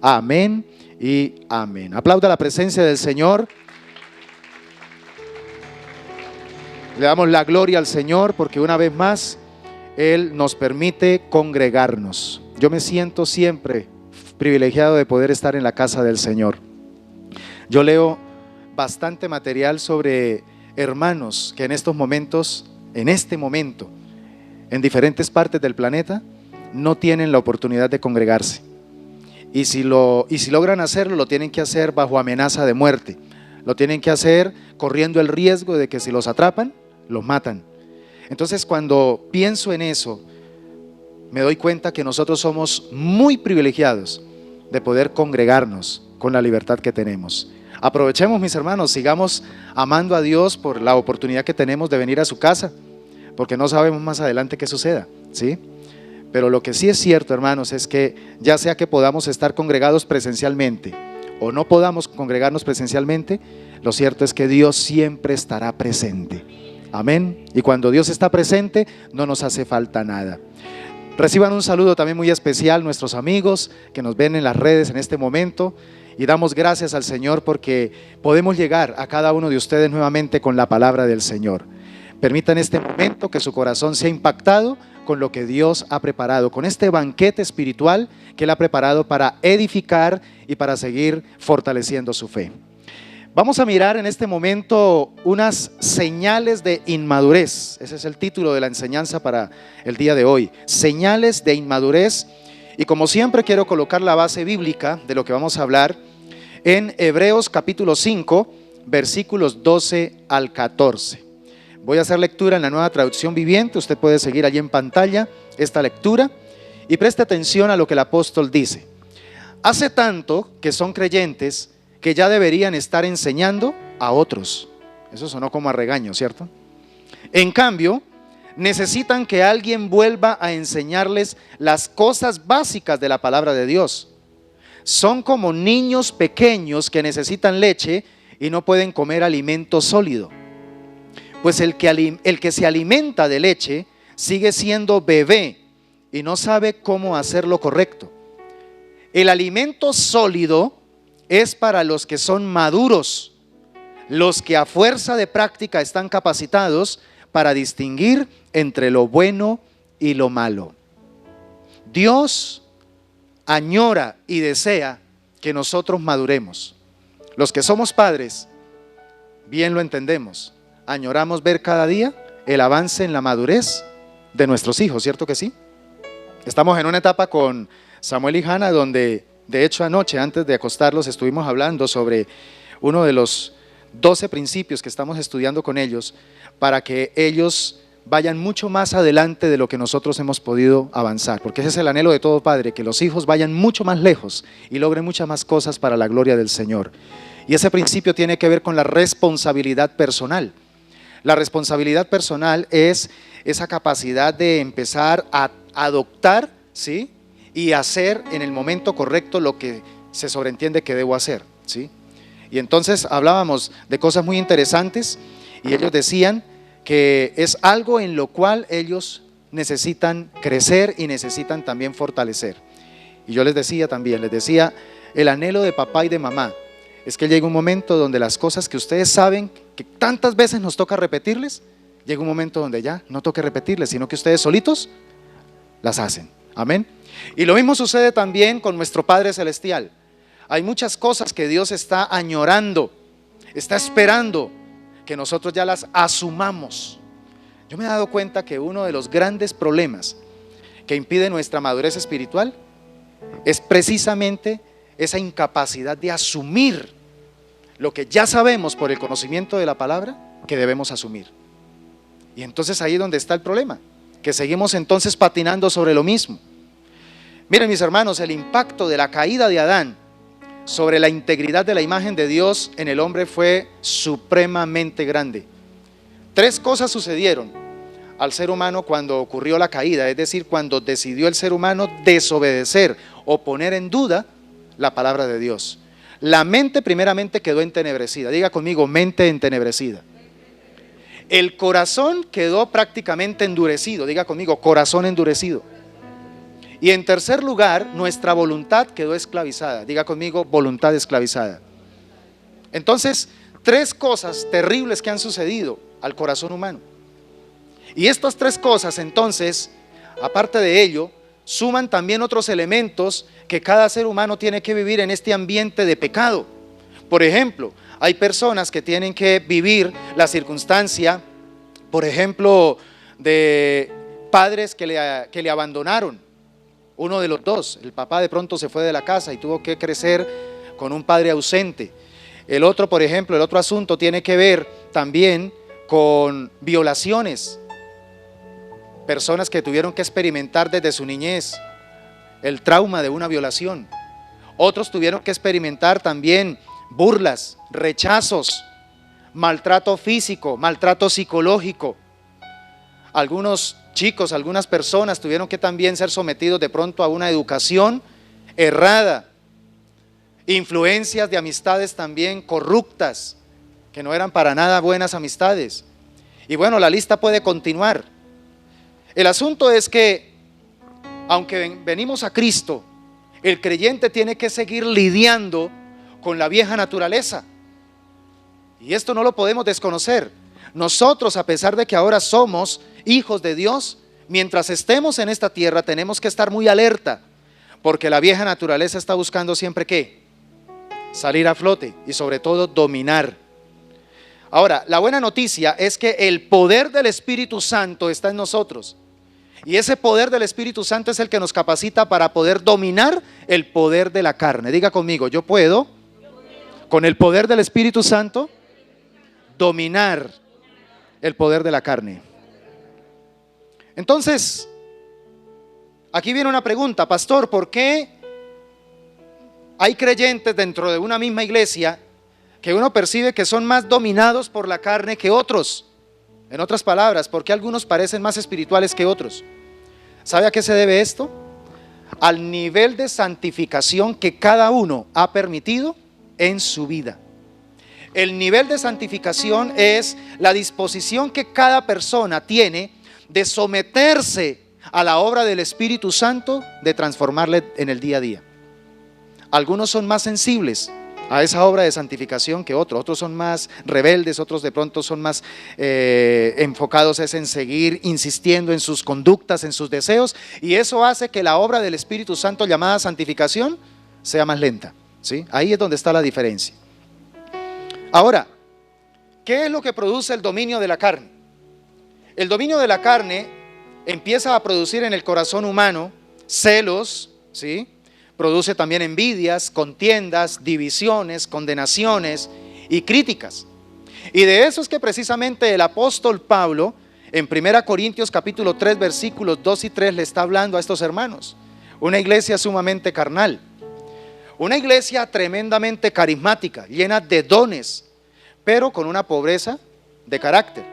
Amén y amén. Aplauda la presencia del Señor. Le damos la gloria al Señor porque una vez más Él nos permite congregarnos. Yo me siento siempre privilegiado de poder estar en la casa del Señor. Yo leo bastante material sobre hermanos que en estos momentos, en este momento, en diferentes partes del planeta, no tienen la oportunidad de congregarse. Y si logran hacerlo, lo tienen que hacer bajo amenaza de muerte. Lo tienen que hacer corriendo el riesgo de que si los atrapan, los matan. Entonces, cuando pienso en eso, me doy cuenta que nosotros somos muy privilegiados de poder congregarnos con la libertad que tenemos. Aprovechemos, mis hermanos, sigamos amando a Dios por la oportunidad que tenemos de venir a su casa, porque no sabemos más adelante qué suceda, ¿sí? Pero lo que sí es cierto, hermanos, es que ya sea que podamos estar congregados presencialmente o no podamos congregarnos presencialmente, lo cierto es que Dios siempre estará presente. Amén. Y cuando Dios está presente, no nos hace falta nada. Reciban un saludo también muy especial nuestros amigos que nos ven en las redes en este momento, y damos gracias al Señor porque podemos llegar a cada uno de ustedes nuevamente con la palabra del Señor. Permitan este momento que su corazón sea impactado con lo que Dios ha preparado, con este banquete espiritual que Él ha preparado para edificar y para seguir fortaleciendo su fe. Vamos a mirar en este momento unas señales de inmadurez. Ese es el título de la enseñanza para el día de hoy. Señales de inmadurez. Y como siempre quiero colocar la base bíblica de lo que vamos a hablar en Hebreos capítulo 5, versículos 12 al 14. Voy a hacer lectura en la Nueva Traducción Viviente. Usted puede seguir allí en pantalla esta lectura y preste atención a lo que el apóstol dice. Hace tanto que son creyentes que ya deberían estar enseñando a otros. Eso sonó como a regaño, ¿cierto? En cambio, necesitan que alguien vuelva a enseñarles las cosas básicas de la palabra de Dios. Son como niños pequeños que necesitan leche y no pueden comer alimento sólido. Pues el que se alimenta de leche sigue siendo bebé y no sabe cómo hacer lo correcto. El alimento sólido es para los que son maduros, los que a fuerza de práctica están capacitados para distinguir entre lo bueno y lo malo. Dios añora y desea que nosotros maduremos. Los que somos padres, bien lo entendemos, añoramos ver cada día el avance en la madurez de nuestros hijos, ¿cierto que sí? Estamos en una etapa con Samuel y Hannah donde, de hecho, anoche antes de acostarlos estuvimos hablando sobre uno de los 12 principios que estamos estudiando con ellos para que ellos vayan mucho más adelante de lo que nosotros hemos podido avanzar, porque ese es el anhelo de todo padre, que los hijos vayan mucho más lejos y logren muchas más cosas para la gloria del Señor. Y ese principio tiene que ver con la responsabilidad personal. La responsabilidad personal es esa capacidad de empezar a adoptar, ¿sí?, y hacer en el momento correcto lo que se sobreentiende que debo hacer, ¿sí? Y entonces hablábamos de cosas muy interesantes y ellos decían que es algo en lo cual ellos necesitan crecer y necesitan también fortalecer. Y yo les decía, el anhelo de papá y de mamá es que llega un momento donde las cosas que ustedes saben que tantas veces nos toca repetirles, llega un momento donde ya no toque repetirles, sino que ustedes solitos las hacen. Amén. Y lo mismo sucede también con nuestro Padre Celestial. Hay muchas cosas que Dios está añorando, está esperando que nosotros ya las asumamos. Yo me he dado cuenta que uno de los grandes problemas que impide nuestra madurez espiritual es precisamente esa incapacidad de asumir lo que ya sabemos por el conocimiento de la palabra que debemos asumir. Y entonces ahí es donde está el problema, que seguimos entonces patinando sobre lo mismo. Miren, mis hermanos, el impacto de la caída de Adán sobre la integridad de la imagen de Dios en el hombre fue supremamente grande. 3 cosas sucedieron al ser humano cuando ocurrió la caída, es decir, cuando decidió el ser humano desobedecer o poner en duda la palabra de Dios. La mente primeramente quedó entenebrecida. Diga conmigo, mente entenebrecida. El corazón quedó prácticamente endurecido. Diga conmigo, corazón endurecido. Y en tercer lugar, nuestra voluntad quedó esclavizada. Diga conmigo, voluntad esclavizada. Entonces, tres cosas terribles que han sucedido al corazón humano. Y estas tres cosas, entonces, aparte de ello, suman también otros elementos que cada ser humano tiene que vivir en este ambiente de pecado. Por ejemplo, hay personas que tienen que vivir la circunstancia, por ejemplo, de padres que le abandonaron. Uno de los dos, el papá de pronto se fue de la casa y tuvo que crecer con un padre ausente. El otro, por ejemplo, el otro asunto tiene que ver también con violaciones. Personas que tuvieron que experimentar desde su niñez el trauma de una violación. Otros tuvieron que experimentar también burlas, rechazos, maltrato físico, maltrato psicológico. Algunos chicos, algunas personas tuvieron que también ser sometidos de pronto a una educación errada. Influencias de amistades también corruptas, que no eran para nada buenas amistades. Y bueno, la lista puede continuar. El asunto es que, aunque venimos a Cristo, el creyente tiene que seguir lidiando con la vieja naturaleza. Y esto no lo podemos desconocer. Nosotros, a pesar de que ahora somos hijos de Dios, mientras estemos en esta tierra tenemos que estar muy alerta, porque la vieja naturaleza está buscando siempre ¿qué? Salir a flote y sobre todo dominar. Ahora, la buena noticia es que el poder del Espíritu Santo está en nosotros. Y ese poder del Espíritu Santo es el que nos capacita para poder dominar el poder de la carne. Diga conmigo, yo puedo, con el poder del Espíritu Santo, dominar el poder de la carne. Entonces, aquí viene una pregunta, pastor, ¿por qué hay creyentes dentro de una misma iglesia que uno percibe que son más dominados por la carne que otros? En otras palabras, ¿por qué algunos parecen más espirituales que otros? ¿Sabe a qué se debe esto? Al nivel de santificación que cada uno ha permitido en su vida. El nivel de santificación es la disposición que cada persona tiene de someterse a la obra del Espíritu Santo, de transformarle en el día a día. Algunos son más sensibles a esa obra de santificación que otros son más rebeldes, otros de pronto son más enfocados en seguir insistiendo en sus conductas, en sus deseos, y eso hace que la obra del Espíritu Santo llamada santificación sea más lenta, ¿sí? Ahí es donde está la diferencia. Ahora, ¿qué es lo que produce el dominio de la carne? El dominio de la carne empieza a producir en el corazón humano celos, ¿sí? Produce también envidias, contiendas, divisiones, condenaciones y críticas. Y de eso es que precisamente el apóstol Pablo en 1 Corintios capítulo 3 versículos 2 y 3 le está hablando a estos hermanos. Una iglesia sumamente carnal, una iglesia tremendamente carismática, llena de dones, pero con una pobreza de carácter.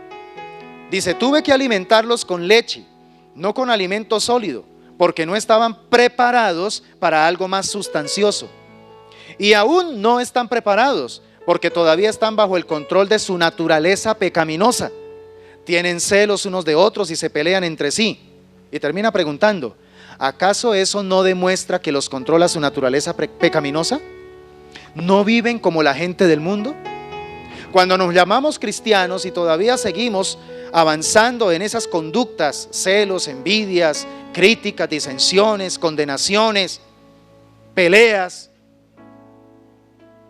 Dice, tuve que alimentarlos con leche, no con alimento sólido, porque no estaban preparados para algo más sustancioso. Y aún no están preparados, porque todavía están bajo el control de su naturaleza pecaminosa. Tienen celos unos de otros y se pelean entre sí. Y termina preguntando, ¿acaso eso no demuestra que los controla su naturaleza pecaminosa? ¿No viven como la gente del mundo? Cuando nos llamamos cristianos y todavía seguimos avanzando en esas conductas, celos, envidias, críticas, disensiones, condenaciones, peleas,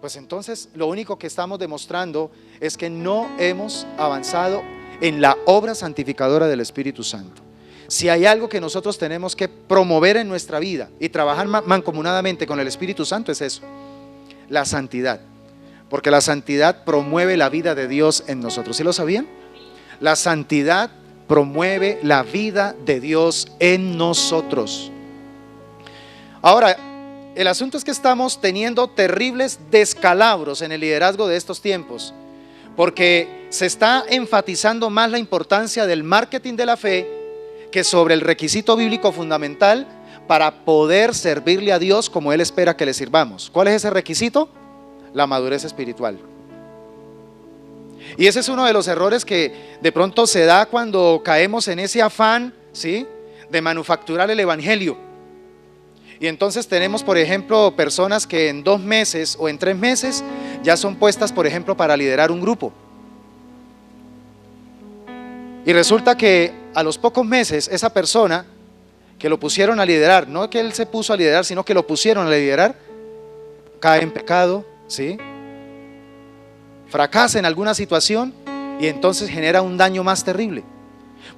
pues entonces lo único que estamos demostrando es que no hemos avanzado en la obra santificadora del Espíritu Santo. Si hay algo que nosotros tenemos que promover en nuestra vida y trabajar mancomunadamente con el Espíritu Santo, es eso, la santidad. Porque la santidad promueve la vida de Dios en nosotros. ¿Sí lo sabían? La santidad promueve la vida de Dios en nosotros. Ahora, el asunto es que estamos teniendo terribles descalabros en el liderazgo de estos tiempos, porque se está enfatizando más la importancia del marketing de la fe que sobre el requisito bíblico fundamental para poder servirle a Dios como Él espera que le sirvamos. ¿Cuál es ese requisito? La madurez espiritual. Y ese es uno de los errores que de pronto se da cuando caemos en ese afán, ¿sí?, de manufacturar el evangelio. Y entonces tenemos, por ejemplo, personas que en 2 meses o en 3 meses ya son puestas, por ejemplo, para liderar un grupo. Y resulta que a los pocos meses esa persona que lo pusieron a liderar, no que él se puso a liderar, sino que lo pusieron a liderar, cae en pecado, ¿sí? Fracasa en alguna situación y entonces genera un daño más terrible.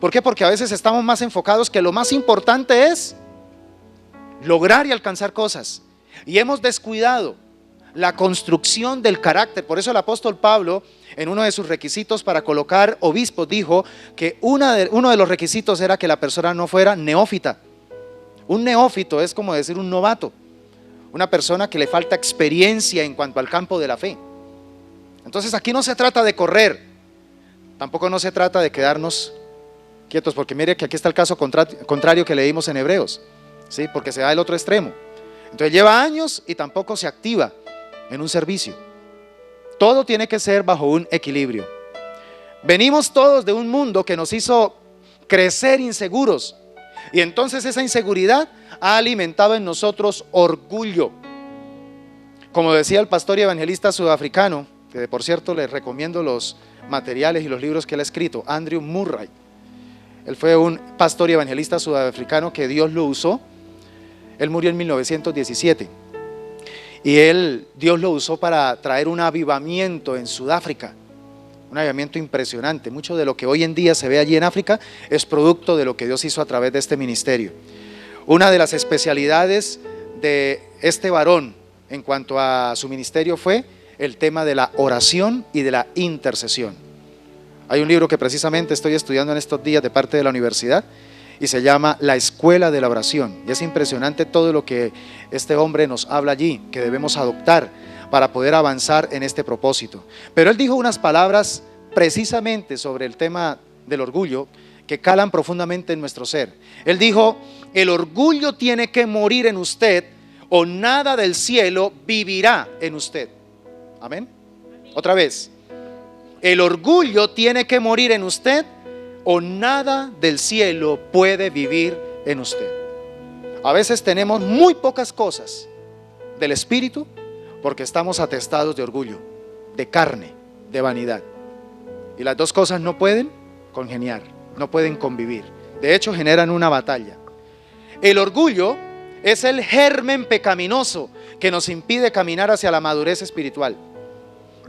¿Por qué? Porque a veces estamos más enfocados que lo más importante es lograr y alcanzar cosas, y hemos descuidado la construcción del carácter. Por eso el apóstol Pablo, en uno de sus requisitos para colocar obispos, dijo que uno de los requisitos era que la persona no fuera neófita. Un neófito es como decir un novato, una persona que le falta experiencia en cuanto al campo de la fe. Entonces aquí no se trata de correr, tampoco no se trata de quedarnos quietos, porque mire que aquí está el caso contrario que leímos en Hebreos, ¿sí? Porque se da el otro extremo. Entonces lleva años y tampoco se activa en un servicio. Todo tiene que ser bajo un equilibrio. Venimos todos de un mundo que nos hizo crecer inseguros, y entonces esa inseguridad ha alimentado en nosotros orgullo. Como decía el pastor y evangelista sudafricano, que por cierto les recomiendo los materiales y los libros que él ha escrito, Andrew Murray. Él fue un pastor y evangelista sudafricano que Dios lo usó. Él murió en 1917 y Dios lo usó para traer un avivamiento en Sudáfrica, un avivamiento impresionante. Mucho de lo que hoy en día se ve allí en África es producto de lo que Dios hizo a través de este ministerio. Una de las especialidades de este varón en cuanto a su ministerio fue el tema de la oración y de la intercesión. Hay un libro que precisamente estoy estudiando en estos días de parte de la universidad y se llama La Escuela de la Oración, y es impresionante todo lo que este hombre nos habla allí, que debemos adoptar para poder avanzar en este propósito. Pero él dijo unas palabras precisamente sobre el tema del orgullo que calan profundamente en nuestro ser. Él dijo: el orgullo tiene que morir en usted, o nada del cielo vivirá en usted. Amén. Otra vez, el orgullo tiene que morir en usted, o nada del cielo puede vivir en usted. A veces tenemos muy pocas cosas del espíritu porque estamos atestados de orgullo, de carne, de vanidad. Y las dos cosas no pueden congeniar, no pueden convivir. De hecho, generan una batalla. El orgullo es el germen pecaminoso que nos impide caminar hacia la madurez espiritual.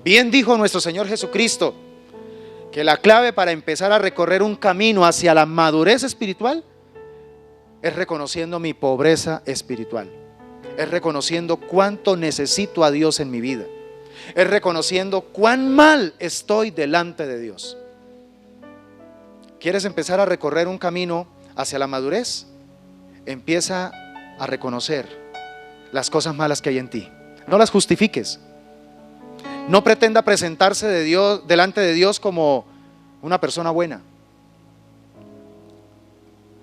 Bien dijo nuestro Señor Jesucristo que la clave para empezar a recorrer un camino hacia la madurez espiritual es reconociendo mi pobreza espiritual, es reconociendo cuánto necesito a Dios en mi vida, es reconociendo cuán mal estoy delante de Dios. ¿Quieres empezar a recorrer un camino hacia la madurez? Empieza a reconocer las cosas malas que hay en ti. No las justifiques. No pretenda presentarse delante de Dios como una persona buena.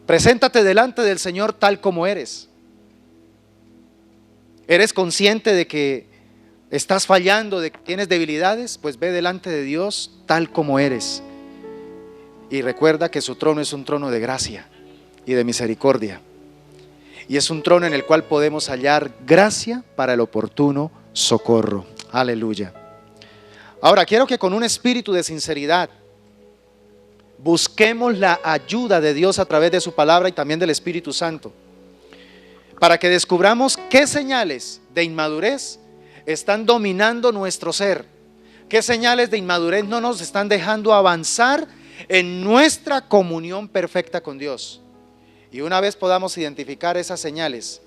Preséntate delante del Señor tal como eres. ¿Eres consciente de que estás fallando, de que tienes debilidades? Pues ve delante de Dios tal como eres. Y recuerda que su trono es un trono de gracia y de misericordia. Y es un trono en el cual podemos hallar gracia para el oportuno socorro. Aleluya. Ahora quiero que con un espíritu de sinceridad busquemos la ayuda de Dios a través de su palabra y también del Espíritu Santo, para que descubramos qué señales de inmadurez están dominando nuestro ser, qué señales de inmadurez no nos están dejando avanzar en nuestra comunión perfecta con Dios. Y una vez podamos identificar esas señales,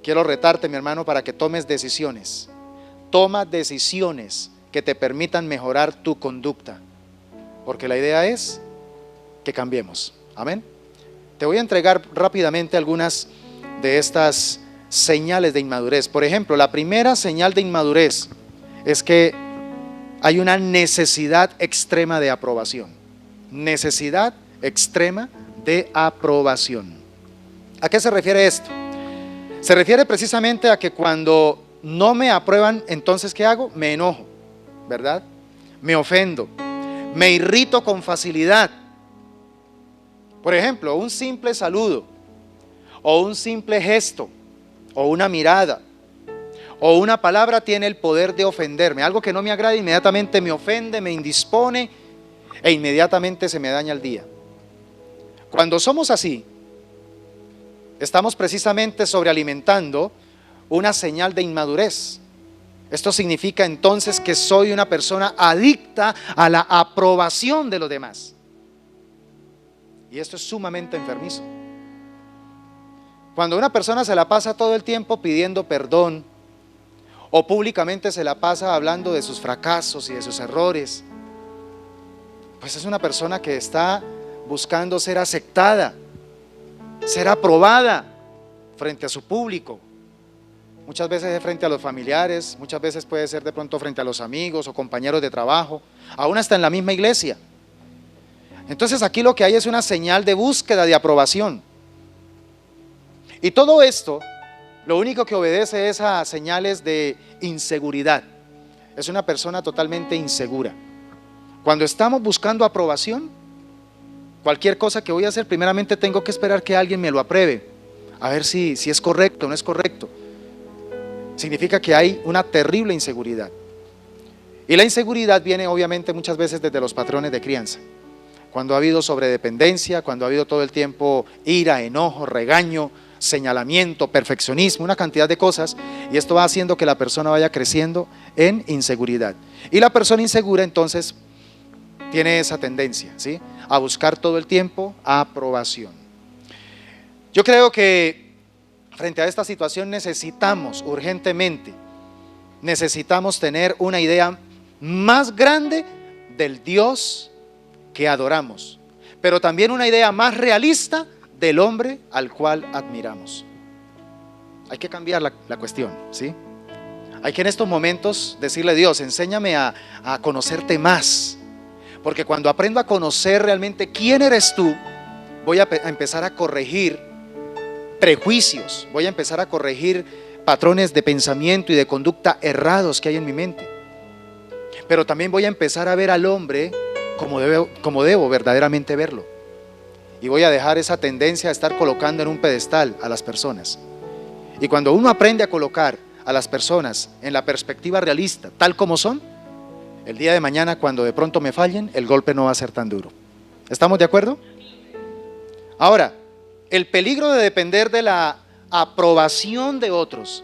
quiero retarte, mi hermano, para que tomes decisiones. Toma decisiones que te permitan mejorar tu conducta, porque la idea es que cambiemos. Amén. Te voy a entregar rápidamente algunas de estas señales de inmadurez. Por ejemplo, la primera señal de inmadurez es que hay una necesidad extrema de aprobación. Necesidad extrema de aprobación. ¿A qué se refiere esto? Se refiere precisamente a que cuando no me aprueban, entonces ¿qué hago? Me enojo, ¿verdad? Me ofendo, me irrito con facilidad. Por ejemplo, un simple saludo o un simple gesto o una mirada, o una palabra tiene el poder de ofenderme. Algo que no me agrada inmediatamente me ofende, me indispone e inmediatamente se me daña el día. Cuando somos así, estamos precisamente sobrealimentando una señal de inmadurez. Esto significa entonces que soy una persona adicta a la aprobación de los demás. Y esto es sumamente enfermizo. Cuando una persona se la pasa todo el tiempo pidiendo perdón, o públicamente se la pasa hablando de sus fracasos y de sus errores, pues es una persona que está buscando ser aceptada, ser aprobada frente a su público. Muchas veces es frente a los familiares, muchas veces puede ser de pronto frente a los amigos o compañeros de trabajo, aún hasta en la misma iglesia. Entonces aquí lo que hay es una señal de búsqueda de aprobación. Y todo esto, lo único que obedece es a señales de inseguridad. Es una persona totalmente insegura. Cuando estamos buscando aprobación, cualquier cosa que voy a hacer, primeramente tengo que esperar que alguien me lo apruebe, a ver si es correcto o no es correcto. Significa que hay una terrible inseguridad. Y la inseguridad viene obviamente muchas veces desde los patrones de crianza. Cuando ha habido sobredependencia, cuando ha habido todo el tiempo ira, enojo, regaño, señalamiento, perfeccionismo, una cantidad de cosas, y esto va haciendo que la persona vaya creciendo en inseguridad. Y la persona insegura entonces tiene esa tendencia, ¿sí?, a buscar todo el tiempo aprobación. Yo creo que frente a esta situación necesitamos urgentemente, tener una idea más grande del Dios que adoramos, pero también una idea más realista del hombre al cual admiramos. Hay que cambiar la cuestión, ¿sí? Hay que en estos momentos decirle a Dios, enséñame a conocerte más, porque cuando aprendo a conocer realmente quién eres tú, voy a empezar a corregir prejuicios, voy a empezar a corregir patrones de pensamiento y de conducta errados que hay en mi mente, pero también voy a empezar a ver al hombre como debo verdaderamente verlo, y voy a dejar esa tendencia a estar colocando en un pedestal a las personas. Y cuando uno aprende a colocar a las personas en la perspectiva realista, tal como son, el día de mañana cuando de pronto me fallen, el golpe no va a ser tan duro. ¿Estamos de acuerdo? Ahora, el peligro de depender de la aprobación de otros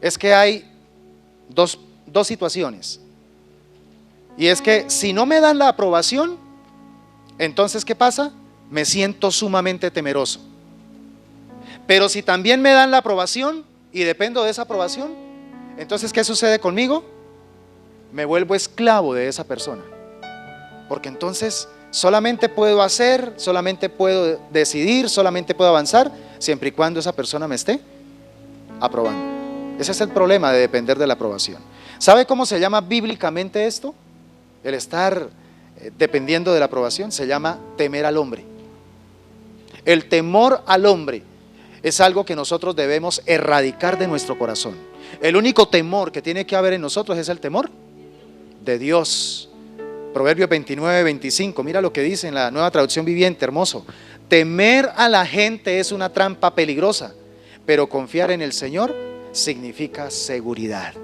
es que hay dos situaciones. Y es que si no me dan la aprobación, entonces ¿qué pasa? Me siento sumamente temeroso. Pero si también me dan la aprobación y dependo de esa aprobación, entonces ¿qué sucede conmigo? Me vuelvo esclavo de esa persona. Porque entonces solamente puedo hacer, solamente puedo decidir, solamente puedo avanzar siempre y cuando esa persona me esté aprobando. Ese es el problema de depender de la aprobación. ¿Sabe cómo se llama bíblicamente esto? El estar dependiendo de la aprobación se llama temer al hombre. El temor al hombre es algo que nosotros debemos erradicar de nuestro corazón. El único temor que tiene que haber en nosotros es el temor de Dios. Proverbios 29-25, mira lo que dice en la Nueva Traducción Viviente, hermoso. Temer a la gente es una trampa peligrosa, pero confiar en el Señor significa seguridad.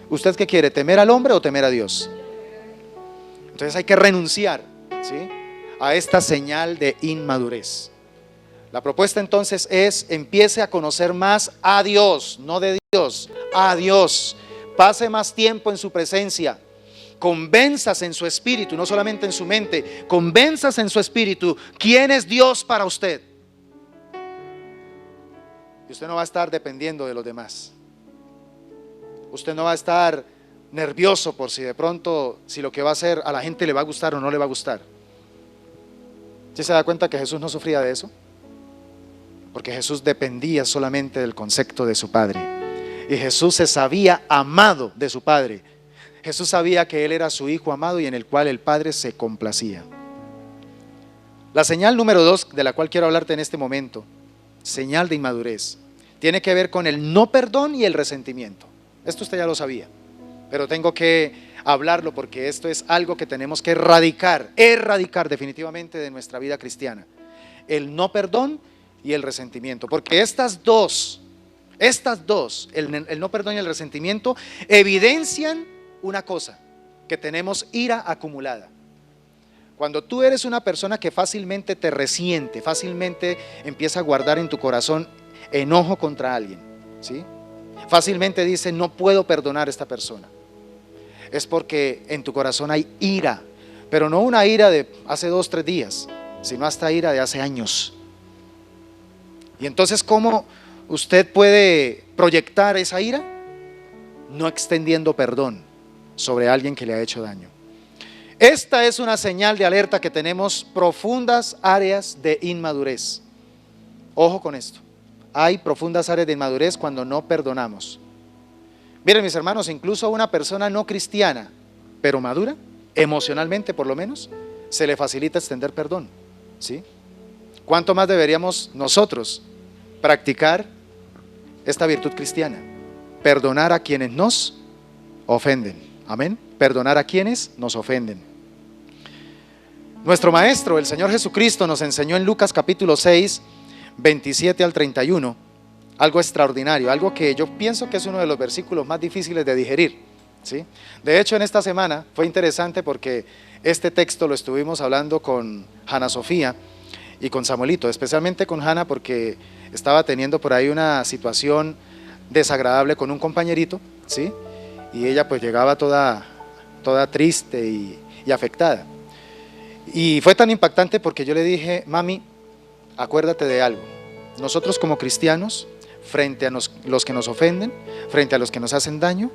¿Usted qué quiere? ¿Temer al hombre o temer a Dios? Entonces hay que renunciar, ¿sí?, a esta señal de inmadurez. La propuesta entonces es: empiece a conocer más a Dios, no de Dios, a Dios. Pase más tiempo en su presencia. Convénzase en su espíritu, no solamente en su mente. Convénzase en su espíritu quién es Dios para usted. Y usted no va a estar dependiendo de los demás. Usted no va a estar nervioso por si de pronto, si lo que va a hacer a la gente le va a gustar o no le va a gustar. ¿Sí se da cuenta que Jesús no sufría de eso? Porque Jesús dependía solamente del concepto de su Padre. Y Jesús se sabía amado de su Padre. Jesús sabía que Él era su Hijo amado y en el cual el Padre se complacía. La señal número 2 de la cual quiero hablarte en este momento, señal de inmadurez, tiene que ver con el no perdón y el resentimiento. Esto usted ya lo sabía, pero tengo que hablarlo porque esto es algo que tenemos que erradicar definitivamente de nuestra vida cristiana. El no perdón y el resentimiento, porque estas dos Estas dos, el no perdón y el resentimiento, evidencian una cosa, que tenemos ira acumulada. Cuando tú eres una persona que fácilmente te resiente, fácilmente empieza a guardar en tu corazón enojo contra alguien, ¿sí? Fácilmente dice, no puedo perdonar a esta persona. Es porque en tu corazón hay ira, pero no una ira de hace 2, 3 días, sino hasta ira de hace años. Y entonces, ¿cómo usted puede proyectar esa ira? No extendiendo perdón sobre alguien que le ha hecho daño. Esta es una señal de alerta que tenemos profundas áreas de inmadurez. Ojo con esto. Hay profundas áreas de inmadurez cuando no perdonamos. Miren, mis hermanos, incluso a una persona no cristiana, pero madura, emocionalmente por lo menos, se le facilita extender perdón, ¿sí? ¿Cuánto más deberíamos nosotros practicar esta virtud cristiana? Perdonar a quienes nos ofenden. Amén. Perdonar a quienes nos ofenden. Nuestro Maestro, el Señor Jesucristo, nos enseñó en Lucas capítulo 6, 27 al 31, algo extraordinario, algo que yo pienso que es uno de los versículos más difíciles de digerir, ¿sí? De hecho, en esta semana fue interesante porque este texto lo estuvimos hablando con Hanna Sofía y con Samuelito, especialmente con Hanna porque estaba teniendo por ahí una situación desagradable con un compañerito, ¿sí? Y ella pues llegaba toda triste y afectada. Y fue tan impactante porque yo le dije, mami, acuérdate de algo. Nosotros como cristianos, frente a los que nos ofenden, frente a los que nos hacen daño,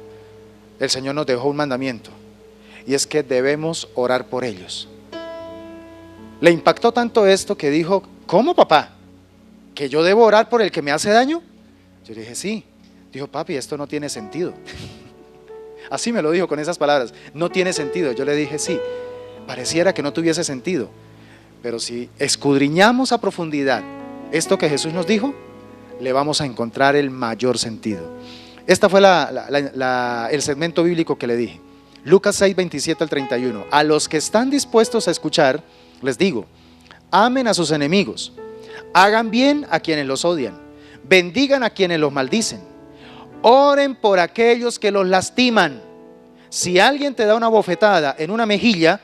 el Señor nos dejó un mandamiento, y es que debemos orar por ellos. Le impactó tanto esto que dijo, ¿cómo, papá? ¿Que yo debo orar por el que me hace daño? Yo le dije, sí. Dijo, papi, esto no tiene sentido. Así me lo dijo con esas palabras, no tiene sentido. Yo le dije, sí, pareciera que no tuviese sentido, pero si escudriñamos a profundidad esto que Jesús nos dijo, le vamos a encontrar el mayor sentido. Este fue el segmento bíblico que le dije. Lucas 6, 27 al 31. A los que están dispuestos a escuchar, les digo, amen a sus enemigos, hagan bien a quienes los odian, bendigan a quienes los maldicen, oren por aquellos que los lastiman. Si alguien te da una bofetada en una mejilla,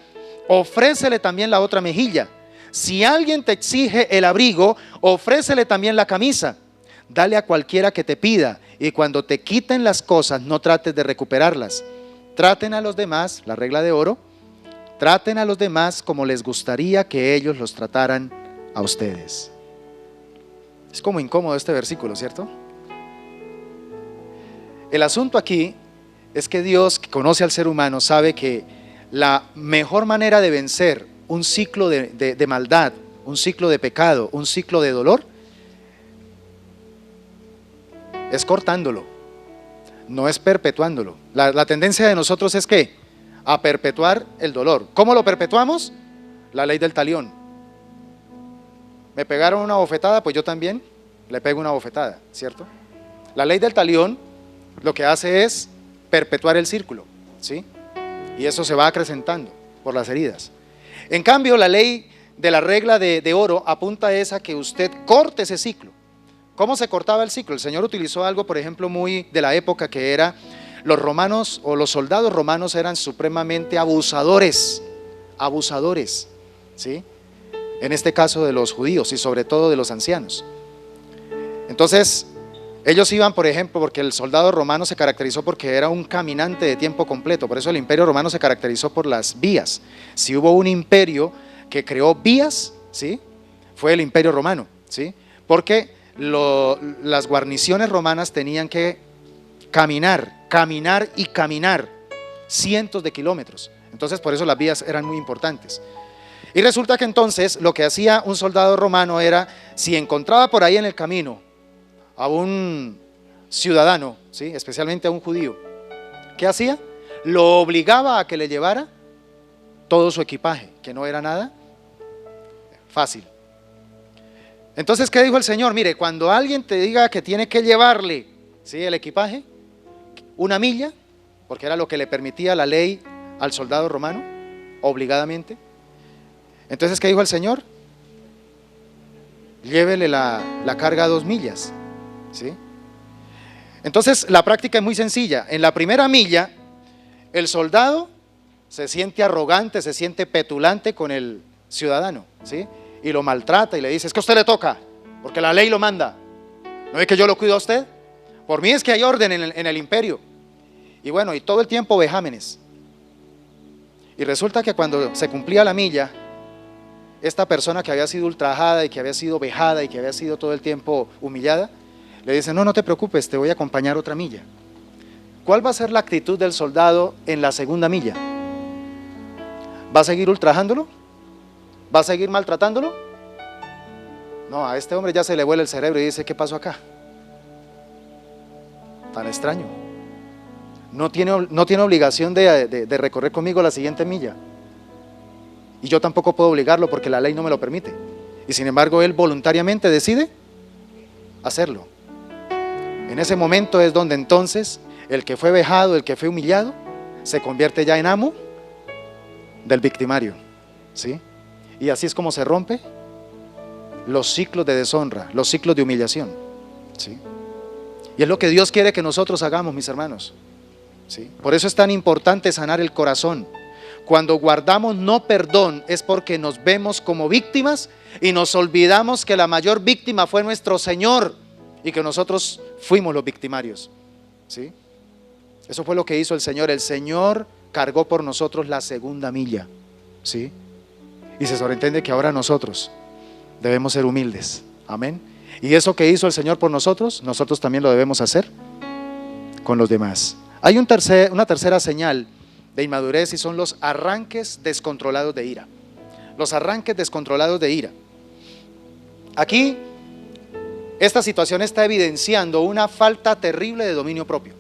ofrécele también la otra mejilla. Si alguien te exige el abrigo, ofrécele también la camisa. Dale a cualquiera que te pida, y cuando te quiten las cosas, no trates de recuperarlas. Traten a los demás, la regla de oro, traten a los demás como les gustaría que ellos los trataran a ustedes. Es como incómodo este versículo, ¿cierto? El asunto aquí es que Dios, que conoce al ser humano, sabe que la mejor manera de vencer un ciclo de maldad, un ciclo de pecado, un ciclo de dolor, es cortándolo, no es perpetuándolo. La tendencia de nosotros es que a perpetuar el dolor. ¿Cómo lo perpetuamos? La ley del talión. Me pegaron una bofetada, pues yo también le pego una bofetada, ¿cierto? La ley del talión lo que hace es perpetuar el círculo, ¿sí? Y eso se va acrecentando por las heridas. En cambio, la ley de la regla de oro apunta a que usted corte ese ciclo. ¿Cómo se cortaba el ciclo? El Señor utilizó algo, por ejemplo, muy de la época, que era los romanos o los soldados romanos eran supremamente abusadores, ¿sí? En este caso de los judíos y sobre todo de los ancianos. Entonces, ellos iban, por ejemplo, porque el soldado romano se caracterizó porque era un caminante de tiempo completo, por eso el imperio romano se caracterizó por las vías. Si hubo un imperio que creó vías, ¿sí? Fue el imperio romano, ¿sí? Porque las guarniciones romanas tenían que caminar cientos de kilómetros. Entonces por eso las vías eran muy importantes. Y resulta que entonces lo que hacía un soldado romano era, si encontraba por ahí en el camino a un ciudadano, ¿sí? Especialmente a un judío, ¿qué hacía? Lo obligaba a que le llevara todo su equipaje, que no era nada fácil. Entonces, ¿qué dijo el Señor? Mire, cuando alguien te diga que tiene que llevarle, ¿sí?, el equipaje, una milla, porque era lo que le permitía la ley al soldado romano, obligadamente. Entonces, ¿qué dijo el Señor? Llévele la carga a 2 millas, ¿sí? Entonces la práctica es muy sencilla. En la primera milla, el soldado se siente arrogante, se siente petulante con el ciudadano, ¿sí? Y lo maltrata y le dice: es que a usted le toca, porque la ley lo manda. ¿No es que yo lo cuido a usted? Por mí es que hay orden en el imperio. Y bueno, y todo el tiempo vejámenes. Y resulta que cuando se cumplía la milla, esta persona que había sido ultrajada y que había sido vejada y que había sido todo el tiempo humillada, le dice: no, no te preocupes, te voy a acompañar otra milla. ¿Cuál va a ser la actitud del soldado en la segunda milla? ¿Va a seguir ultrajándolo? ¿Va a seguir maltratándolo? No, a este hombre ya se le vuela el cerebro y dice: ¿qué pasó acá? Tan extraño. No tiene obligación de recorrer conmigo la siguiente milla. Y yo tampoco puedo obligarlo porque la ley no me lo permite. Y sin embargo él voluntariamente decide hacerlo. En ese momento es donde entonces el que fue vejado, el que fue humillado, se convierte ya en amo del victimario, ¿sí? Y así es como se rompe los ciclos de deshonra, los ciclos de humillación, ¿sí? Y es lo que Dios quiere que nosotros hagamos, mis hermanos, ¿sí? Por eso es tan importante sanar el corazón. Cuando guardamos no perdón es porque nos vemos como víctimas y nos olvidamos que la mayor víctima fue nuestro Señor y que nosotros fuimos los victimarios, ¿sí? Eso fue lo que hizo el Señor. El Señor cargó por nosotros la segunda milla, ¿sí? Y se sobreentiende que ahora nosotros debemos ser humildes, amén. Y eso que hizo el Señor por nosotros, nosotros también lo debemos hacer con los demás. Hay una tercera señal de inmadurez y son los arranques descontrolados de ira. Los arranques descontrolados de ira. Aquí, esta situación está evidenciando una falta terrible de dominio propio.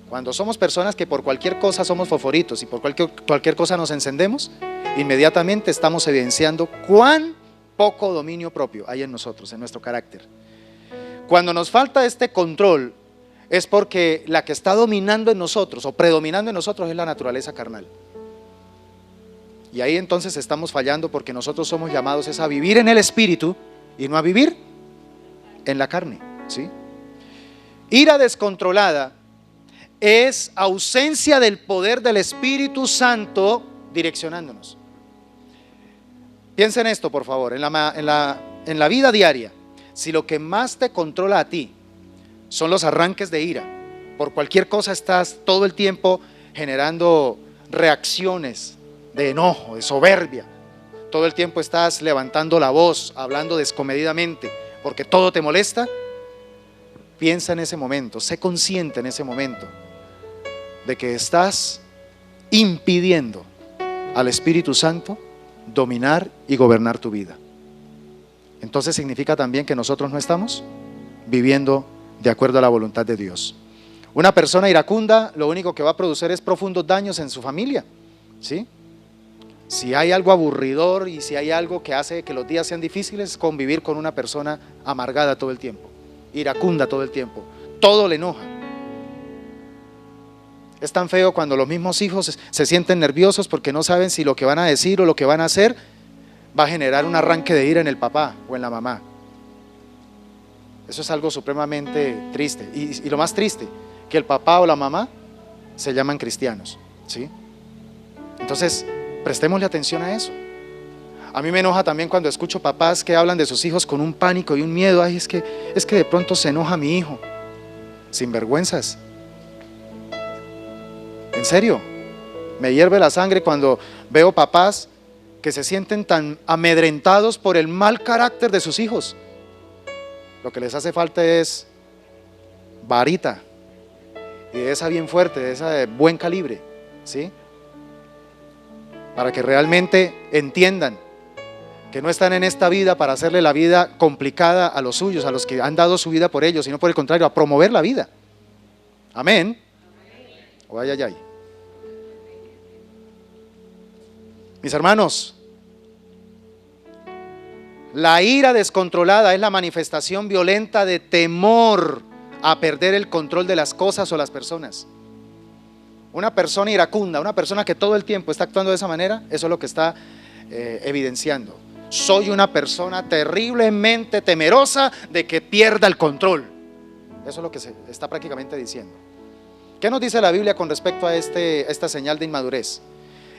Cuando somos personas que por cualquier cosa somos fosforitos y por cualquier cosa nos encendemos, inmediatamente estamos evidenciando cuán poco dominio propio hay en nosotros, en nuestro carácter. Cuando nos falta este control, es porque la que está dominando en nosotros o predominando en nosotros es la naturaleza carnal. Y ahí entonces estamos fallando, porque nosotros somos llamados es a vivir en el Espíritu y no a vivir en la carne, ¿sí? Ira descontrolada es ausencia del poder del Espíritu Santo direccionándonos. Piensa en esto, por favor, en la vida diaria. Si lo que más te controla a ti son los arranques de ira, por cualquier cosa estás todo el tiempo generando reacciones de enojo, de soberbia, todo el tiempo estás levantando la voz, hablando descomedidamente, porque todo te molesta, piensa en ese momento, sé consciente en ese momento de que estás impidiendo al Espíritu Santo dominar y gobernar tu vida. Entonces significa también que nosotros no estamos viviendo de acuerdo a la voluntad de Dios. Una persona iracunda lo único que va a producir es profundos daños en su familia, ¿sí? Si hay algo aburridor y si hay algo que hace que los días sean difíciles, convivir con una persona amargada todo el tiempo, iracunda todo el tiempo, todo le enoja. Es tan feo cuando los mismos hijos se sienten nerviosos porque no saben si lo que van a decir o lo que van a hacer va a generar un arranque de ira en el papá o en la mamá. Eso es algo supremamente triste. Y lo más triste, que el papá o la mamá se llaman cristianos, ¿sí? Entonces, prestémosle atención a eso. A mí me enoja también cuando escucho papás que hablan de sus hijos con un pánico y un miedo. Ay, es que de pronto se enoja mi hijo. Sinvergüenzas. En serio, me hierve la sangre cuando veo papás que se sienten tan amedrentados por el mal carácter de sus hijos. Lo que les hace falta es varita, y de esa bien fuerte, de esa de buen calibre, ¿sí? Para que realmente entiendan que no están en esta vida para hacerle la vida complicada a los suyos, a los que han dado su vida por ellos, sino por el contrario, a promover la vida. Amén. O ay, ay, ay. Mis hermanos, la ira descontrolada es la manifestación violenta de temor a perder el control de las cosas o las personas. Una persona iracunda, una persona que todo el tiempo está actuando de esa manera, eso es lo que está evidenciando. Soy una persona terriblemente temerosa de que pierda el control. Eso es lo que se está prácticamente diciendo. ¿Qué nos dice la Biblia con respecto a esta señal de inmadurez?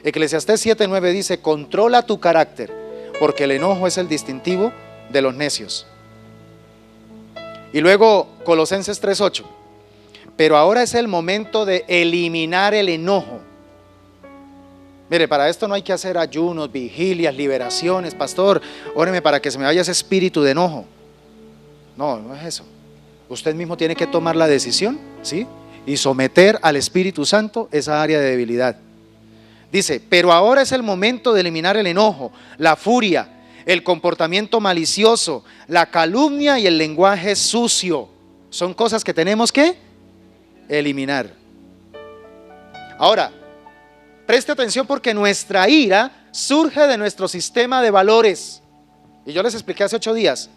Eclesiastés 7:9 dice: controla tu carácter, porque el enojo es el distintivo de los necios. Y luego Colosenses 3:8: pero ahora es el momento de eliminar el enojo. Mire, para esto no hay que hacer ayunos, vigilias, liberaciones. Pastor, óreme para que se me vaya ese espíritu de enojo. No, no es eso. Usted mismo tiene que tomar la decisión, ¿sí? Y someter al Espíritu Santo esa área de debilidad. Dice: pero ahora es el momento de eliminar el enojo, la furia, el comportamiento malicioso, la calumnia y el lenguaje sucio. Son cosas que tenemos que eliminar. Ahora, preste atención, porque nuestra ira surge de nuestro sistema de valores. Y yo les expliqué hace 8 días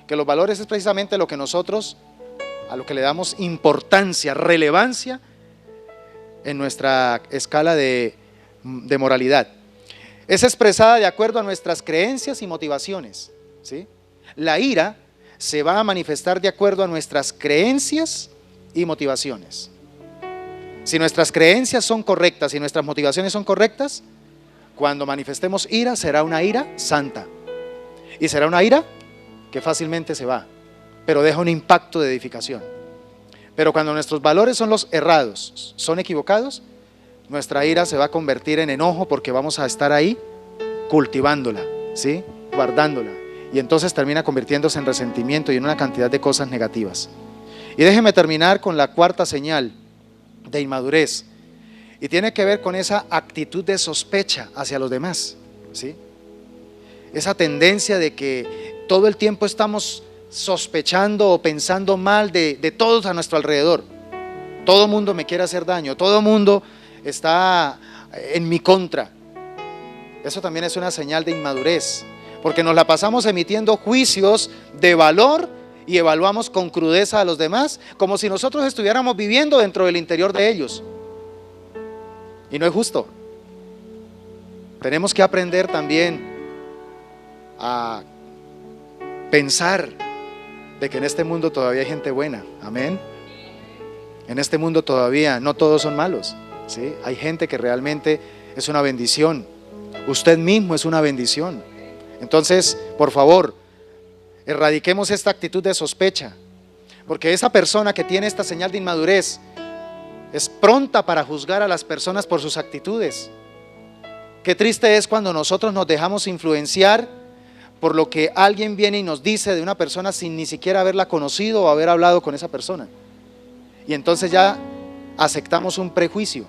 que los valores es precisamente lo que nosotros, a lo que le damos importancia, relevancia en nuestra escala de moralidad. Es expresada de acuerdo a nuestras creencias y motivaciones, ¿sí? La ira se va a manifestar de acuerdo a nuestras creencias y motivaciones. Si nuestras creencias son correctas y nuestras motivaciones son correctas, cuando manifestemos ira será una ira santa. Y será una ira que fácilmente se va, pero deja un impacto de edificación. Pero cuando nuestros valores son los errados, son equivocados, nuestra ira se va a convertir en enojo, porque vamos a estar ahí cultivándola, ¿sí? Guardándola. Y entonces termina convirtiéndose en resentimiento y en una cantidad de cosas negativas. Y déjeme terminar con la cuarta señal de inmadurez. Y tiene que ver con esa actitud de sospecha hacia los demás, ¿sí? Esa tendencia de que todo el tiempo estamos sospechando o pensando mal de todos a nuestro alrededor. Todo el mundo me quiere hacer daño, todo el mundo está en mi contra. Eso también es una señal de inmadurez, porque nos la pasamos emitiendo juicios de valor y evaluamos con crudeza a los demás, como si nosotros estuviéramos viviendo dentro del interior de ellos. Y no es justo. Tenemos que aprender también a pensar de que en este mundo todavía hay gente buena. Amén. En este mundo todavía no todos son malos, ¿sí? Hay gente que realmente es una bendición. Usted mismo es una bendición. Entonces, por favor, erradiquemos esta actitud de sospecha, porque esa persona que tiene esta señal de inmadurez es pronta para juzgar a las personas por sus actitudes. Qué triste es cuando nosotros nos dejamos influenciar por lo que alguien viene y nos dice de una persona sin ni siquiera haberla conocido o haber hablado con esa persona. Y entonces ya aceptamos un prejuicio.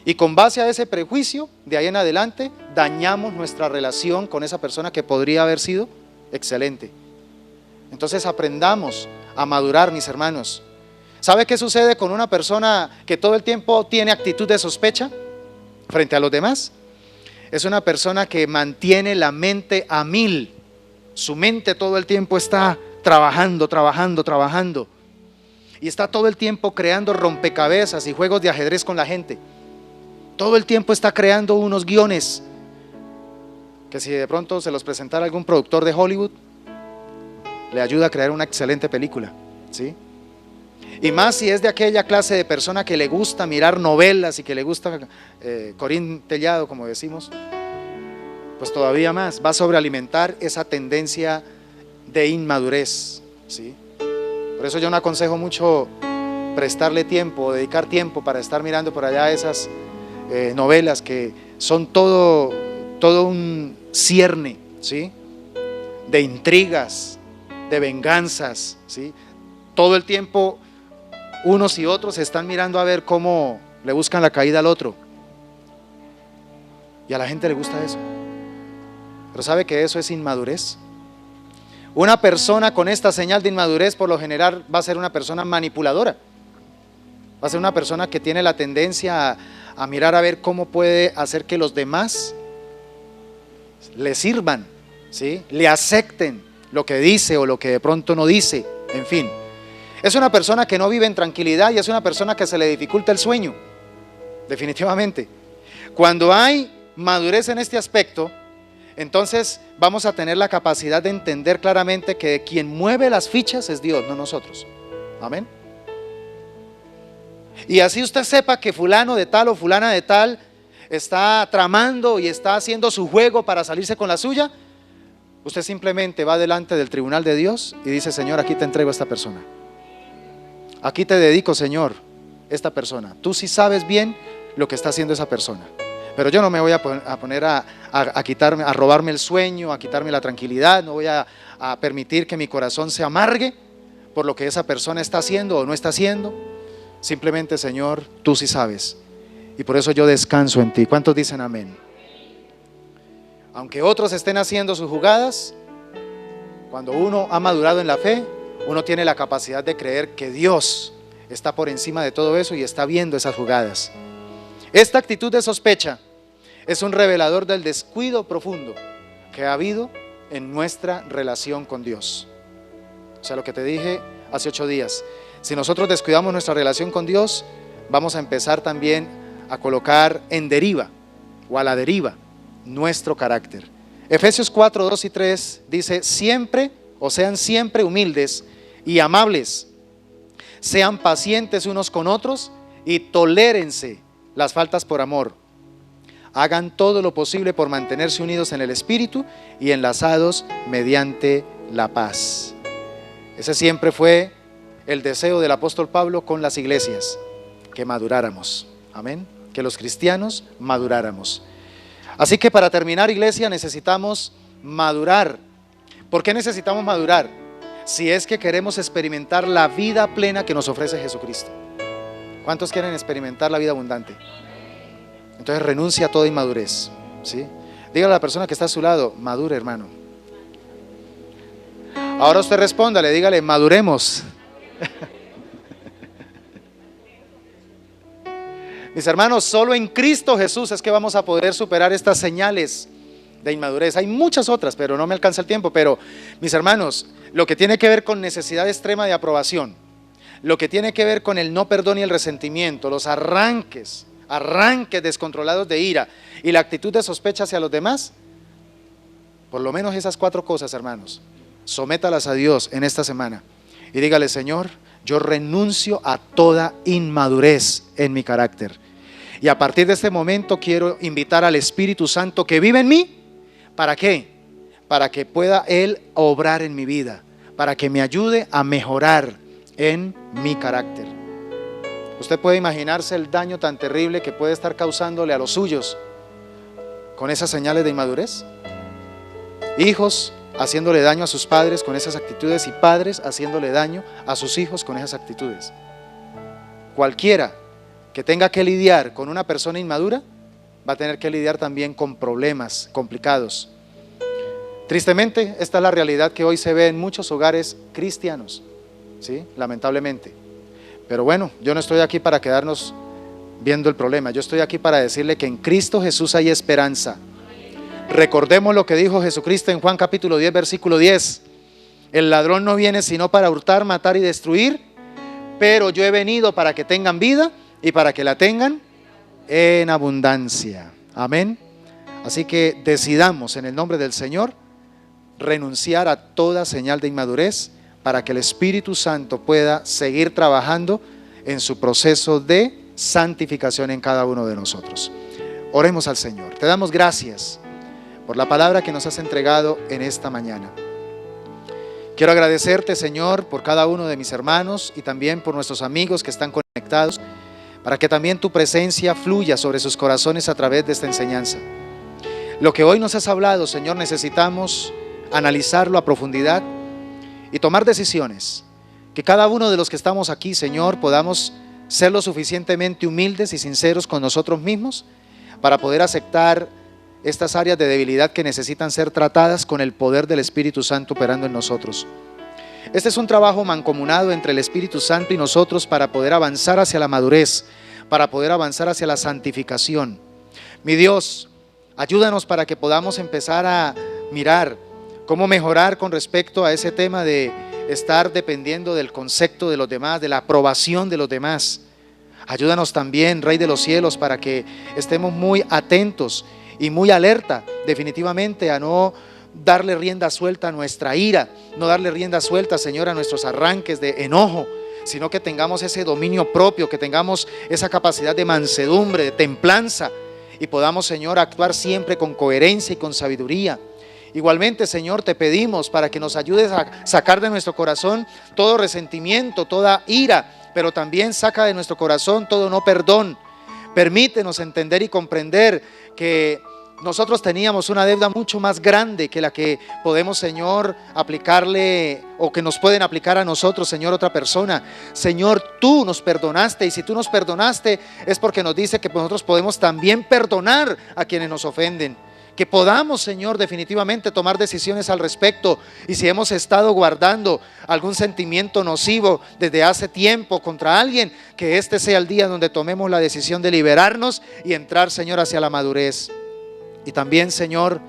Y con base a ese prejuicio, de ahí en adelante, dañamos nuestra relación con esa persona que podría haber sido excelente. Entonces aprendamos a madurar, mis hermanos. ¿Sabe qué sucede con una persona que todo el tiempo tiene actitud de sospecha frente a los demás? Es una persona que mantiene la mente a 1000. Su mente todo el tiempo está trabajando. Y está todo el tiempo creando rompecabezas y juegos de ajedrez con la gente. Todo el tiempo está creando unos guiones que si de pronto se los presentara algún productor de Hollywood, le ayuda a crear una excelente película, ¿sí? Y más si es de aquella clase de persona que le gusta mirar novelas y que le gusta Corín Tellado, como decimos, pues todavía más va a sobrealimentar esa tendencia de inmadurez, ¿sí? Por eso yo no aconsejo mucho prestarle tiempo, dedicar tiempo para estar mirando por allá esas novelas que son todo un cierne, ¿sí? De intrigas, de venganzas, ¿sí? Todo el tiempo unos y otros están mirando a ver cómo le buscan la caída al otro. Y a la gente le gusta eso. Pero ¿sabe que eso es inmadurez? Una persona con esta señal de inmadurez por lo general va a ser una persona manipuladora. Va a ser una persona que tiene la tendencia a mirar a ver cómo puede hacer que los demás le sirvan, ¿sí? Le acepten lo que dice o lo que de pronto no dice, en fin. Es una persona que no vive en tranquilidad y es una persona que se le dificulta el sueño, definitivamente. Cuando hay madurez en este aspecto, entonces vamos a tener la capacidad de entender claramente que quien mueve las fichas es Dios, no nosotros. Amén. Y así usted sepa que fulano de tal o fulana de tal está tramando y está haciendo su juego para salirse con la suya, usted simplemente va delante del tribunal de Dios y dice: Señor, aquí te entrego a esta persona. Aquí te dedico, Señor, esta persona. Tú sí sabes bien lo que está haciendo esa persona, pero yo no me voy a poner a quitarme, a robarme el sueño, a quitarme la tranquilidad. No voy a permitir que mi corazón se amargue por lo que esa persona está haciendo o no está haciendo. Simplemente, Señor, tú sí sabes, y por eso yo descanso en ti. ¿Cuántos dicen amén? Aunque otros estén haciendo sus jugadas, cuando uno ha madurado en la fe, uno tiene la capacidad de creer que Dios está por encima de todo eso y está viendo esas jugadas. Esta actitud de sospecha es un revelador del descuido profundo que ha habido en nuestra relación con Dios. O sea, lo que te dije hace 8 días. Si nosotros descuidamos nuestra relación con Dios, vamos a empezar también a colocar en deriva o a la deriva nuestro carácter. Efesios 4, 2 y 3 dice: siempre, o sean siempre humildes y amables, sean pacientes unos con otros y tolérense las faltas por amor. Hagan todo lo posible por mantenerse unidos en el Espíritu y enlazados mediante la paz. Ese siempre fue el deseo del apóstol Pablo con las iglesias, que maduráramos. Amén. Que los cristianos maduráramos. Así que para terminar, iglesia, necesitamos madurar. ¿Por qué necesitamos madurar? Si es que queremos experimentar la vida plena que nos ofrece Jesucristo. ¿Cuántos quieren experimentar la vida abundante? Entonces renuncia a toda inmadurez, ¿sí? Dígale a la persona que está a su lado: madure, hermano. Ahora usted respóndale, dígale: maduremos. Mis hermanos, solo en Cristo Jesús es que vamos a poder superar estas señales de inmadurez. Hay muchas otras, pero no me alcanza el tiempo. Pero, mis hermanos, lo que tiene que ver con necesidad extrema de aprobación, lo que tiene que ver con el no perdón y el resentimiento, los arranques descontrolados de ira y la actitud de sospecha hacia los demás, por lo menos esas 4 cosas, hermanos, sométalas a Dios en esta semana y dígale: Señor, yo renuncio a toda inmadurez en mi carácter, y a partir de este momento quiero invitar al Espíritu Santo que vive en mí. ¿Para qué? Para que pueda Él obrar en mi vida, para que me ayude a mejorar en mi carácter. Usted puede imaginarse el daño tan terrible que puede estar causándole a los suyos con esas señales de inmadurez. Hijos haciéndole daño a sus padres con esas actitudes, y padres haciéndole daño a sus hijos con esas actitudes. Cualquiera que tenga que lidiar con una persona inmadura va a tener que lidiar también con problemas complicados. Tristemente, esta es la realidad que hoy se ve en muchos hogares cristianos, ¿sí? Lamentablemente. Pero bueno, yo no estoy aquí para quedarnos viendo el problema. Yo estoy aquí para decirle que en Cristo Jesús hay esperanza. Recordemos lo que dijo Jesucristo en Juan capítulo 10, versículo 10. El ladrón no viene sino para hurtar, matar y destruir, pero yo he venido para que tengan vida y para que la tengan en abundancia. Amén. Así que decidamos en el nombre del Señor renunciar a toda señal de inmadurez para que el Espíritu Santo pueda seguir trabajando en su proceso de santificación en cada uno de nosotros. Oremos al Señor. Te damos gracias por la palabra que nos has entregado en esta mañana. Quiero agradecerte, Señor, por cada uno de mis hermanos y también por nuestros amigos que están conectados, para que también tu presencia fluya sobre sus corazones a través de esta enseñanza. Lo que hoy nos has hablado, Señor, necesitamos analizarlo a profundidad y tomar decisiones. Que cada uno de los que estamos aquí, Señor, podamos ser lo suficientemente humildes y sinceros con nosotros mismos para poder aceptar estas áreas de debilidad que necesitan ser tratadas con el poder del Espíritu Santo operando en nosotros. Este es un trabajo mancomunado entre el Espíritu Santo y nosotros para poder avanzar hacia la madurez, para poder avanzar hacia la santificación. Mi Dios, ayúdanos para que podamos empezar a mirar cómo mejorar con respecto a ese tema de estar dependiendo del concepto de los demás, de la aprobación de los demás. Ayúdanos también, Rey de los cielos, para que estemos muy atentos y muy alerta definitivamente a no darle rienda suelta a nuestra ira, no darle rienda suelta, Señor, a nuestros arranques de enojo, sino que tengamos ese dominio propio, que tengamos esa capacidad de mansedumbre, de templanza, y podamos, Señor, actuar siempre con coherencia y con sabiduría. Igualmente, Señor, te pedimos para que nos ayudes a sacar de nuestro corazón todo resentimiento, toda ira, pero también saca de nuestro corazón todo no perdón. Permítenos entender y comprender que nosotros teníamos una deuda mucho más grande que la que podemos, Señor, aplicarle o que nos pueden aplicar a nosotros, Señor, otra persona. Señor, tú nos perdonaste, y si tú nos perdonaste es porque nos dice que nosotros podemos también perdonar a quienes nos ofenden. Que podamos, Señor, definitivamente tomar decisiones al respecto, y si hemos estado guardando algún sentimiento nocivo desde hace tiempo contra alguien, que este sea el día donde tomemos la decisión de liberarnos y entrar, Señor, hacia la madurez. Y también, Señor,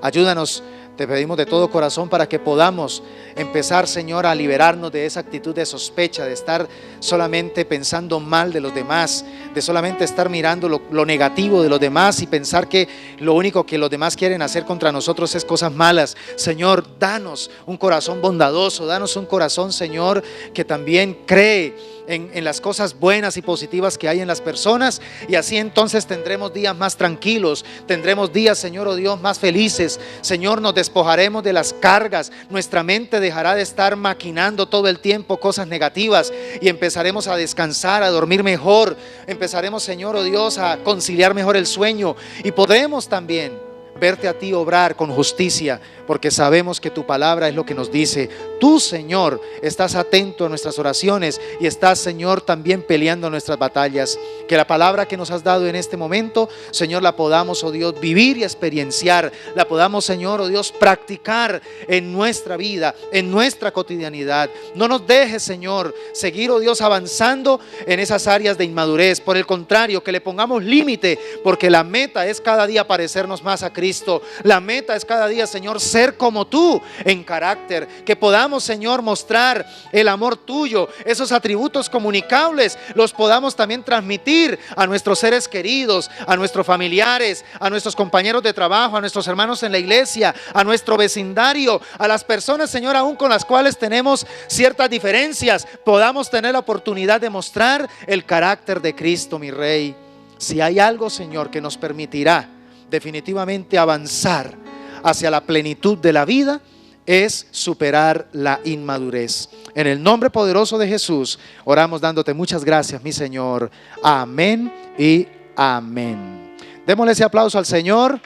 ayúdanos, te pedimos de todo corazón, para que podamos empezar, Señor, a liberarnos de esa actitud de sospecha, de estar solamente pensando mal de los demás, de solamente estar mirando lo negativo de los demás y pensar que lo único que los demás quieren hacer contra nosotros es cosas malas. Señor, danos un corazón bondadoso, danos un corazón, Señor, que también cree en las cosas buenas y positivas que hay en las personas, y así entonces tendremos días más tranquilos, tendremos días, Señor, oh Dios, más felices. Señor, nos despojaremos de las cargas, nuestra mente dejará de estar maquinando todo el tiempo cosas negativas, y empezaremos a descansar, a dormir mejor. Empezaremos, Señor, oh Dios, a conciliar mejor el sueño, y podemos también verte a ti obrar con justicia, porque sabemos que tu palabra es lo que nos dice. Tú, Señor, estás atento a nuestras oraciones, y estás, Señor, también peleando nuestras batallas. Que la palabra que nos has dado en este momento, Señor, la podamos, oh Dios, vivir y experienciar. La podamos, Señor, oh Dios, practicar en nuestra vida, en nuestra cotidianidad. No nos dejes, Señor, seguir, oh Dios, avanzando en esas áreas de inmadurez. Por el contrario, que le pongamos límite, porque la meta es cada día parecernos más a Cristo. La meta es cada día, Señor, ser como tú en carácter. Que podamos, Señor, mostrar el amor tuyo, esos atributos comunicables, los podamos también transmitir a nuestros seres queridos, a nuestros familiares, a nuestros compañeros de trabajo, a nuestros hermanos en la iglesia, a nuestro vecindario, a las personas, Señor, aún con las cuales tenemos ciertas diferencias. Podamos tener la oportunidad de mostrar el carácter de Cristo, mi Rey. Si hay algo, Señor, que nos permitirá definitivamente avanzar hacia la plenitud de la vida, es superar la inmadurez. En el nombre poderoso de Jesús oramos dándote muchas gracias, mi Señor. Amén y amén. Démosle ese aplauso al Señor.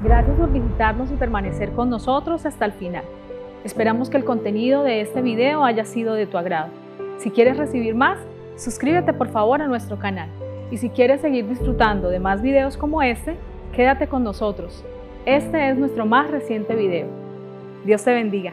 Gracias por visitarnos y permanecer con nosotros hasta el final. Esperamos que el contenido de este video haya sido de tu agrado. Si quieres recibir más, suscríbete por favor a nuestro canal. Y si quieres seguir disfrutando de más videos como este, quédate con nosotros. Este es nuestro más reciente video. Dios te bendiga.